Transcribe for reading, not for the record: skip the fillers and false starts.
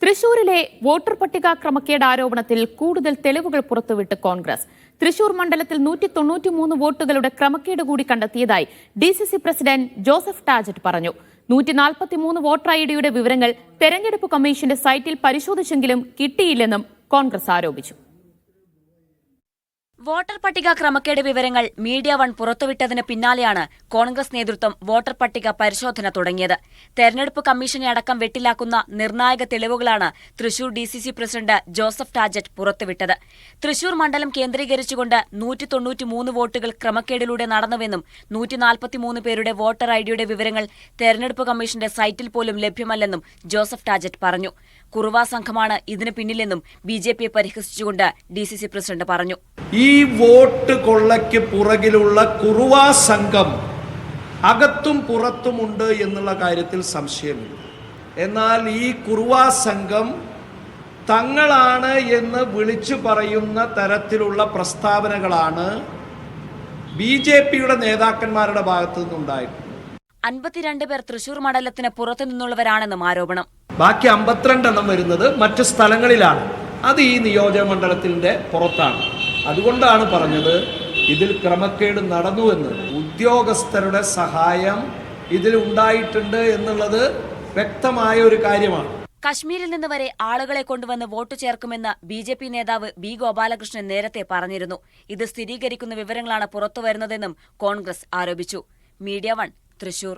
തൃശൂരിലെ വോട്ടർ പട്ടിക ക്രമക്കേട് ആരോപണത്തിൽ കൂടുതൽ തെളിവുകൾ പുറത്തുവിട്ട് കോൺഗ്രസ്. തൃശൂർ മണ്ഡലത്തിൽ 193 വോട്ടുകളുടെ ക്രമക്കേട് കൂടി കണ്ടെത്തിയതായി DCC പ്രസിഡന്റ് ജോസഫ് ടാജറ്റ് പറഞ്ഞു. 143 വോട്ടർ ഐഡിയുടെ വിവരങ്ങൾ തെരഞ്ഞെടുപ്പ് കമ്മീഷന്റെ സൈറ്റിൽ പരിശോധിച്ചെങ്കിലും കിട്ടിയില്ലെന്നും കോൺഗ്രസ് ആരോപിച്ചു. വോട്ടർ പട്ടിക ക്രമക്കേട് വിവരങ്ങൾ മീഡിയ വൺ പുറത്തുവിട്ടതിന് പിന്നാലെയാണ് കോൺഗ്രസ് നേതൃത്വം വോട്ടർ പട്ടിക പരിശോധന തുടങ്ങിയത്. തെരഞ്ഞെടുപ്പ് കമ്മീഷനെ അടക്കം വെട്ടിലാക്കുന്ന നിർണായക തെളിവുകളാണ് തൃശൂർ DCC പ്രസിഡന്റ് ജോസഫ് ടാജറ്റ് പുറത്തുവിട്ടത്. തൃശൂർ മണ്ഡലം കേന്ദ്രീകരിച്ചുകൊണ്ട് 193 വോട്ടുകൾ ക്രമക്കേടിലൂടെ നടന്നുവെന്നും 143 പേരുടെ വോട്ടർ ഐഡിയുടെ വിവരങ്ങൾ തെരഞ്ഞെടുപ്പ് കമ്മീഷന്റെ സൈറ്റിൽ പോലും ലഭ്യമല്ലെന്നും ജോസഫ് ടാജറ്റ് പറഞ്ഞു. കുറുവാ സംഘമാണ് ഇതിന് പിന്നിലെന്നും BJPയെ പരിഹസിച്ചുകൊണ്ട് DCC പ്രസിഡന്റ് പറഞ്ഞു. ഈ വോട്ട് കൊള്ളയ്ക്ക് പുറകിലുള്ള കുറുവാ സംഘം അകത്തും പുറത്തുമുണ്ട് എന്നുള്ള കാര്യത്തിൽ സംശയമില്ല. എന്നാൽ ഈ കുറുവാ സംഘം തങ്ങളാണ് എന്ന് വിളിച്ചു പറയുന്ന തരത്തിലുള്ള പ്രസ്താവനകളാണ് BJPയുടെ നേതാക്കന്മാരുടെ ഭാഗത്തു നിന്നുണ്ടായിട്ടുണ്ട്. 52 പേർ തൃശൂർ മണ്ഡലത്തിന് പുറത്തുനിന്നുള്ളവരാണെന്നും ആരോപണം. ബാക്കി 52 എണ്ണം വരുന്നത് മറ്റു സ്ഥലങ്ങളിലാണ്. അത് ഈ നിയോജക മണ്ഡലത്തിന്റെ പുറത്താണ്. അതുകൊണ്ടാണ് പറഞ്ഞത് ഇതിൽ ക്രമക്കേട് നടന്നുവെന്ന്. ഉദ്യോഗസ്ഥരുടെ സഹായം ഇതിൽ ഉണ്ടായിട്ടുണ്ട് എന്നുള്ളത് വ്യക്തമായ ഒരു കാര്യമാണ്. കശ്മീരിൽ നിന്ന് വരെ ആളുകളെ കൊണ്ടുവന്ന് വോട്ട് ചേർക്കുമെന്ന് BJP നേതാവ് B. ഗോപാലകൃഷ്ണൻ നേരത്തെ പറഞ്ഞിരുന്നു. ഇത് സ്ഥിരീകരിക്കുന്ന വിവരങ്ങളാണ് പുറത്തുവരുന്നതെന്നും കോൺഗ്രസ് ആരോപിച്ചു. Media one Thrissur.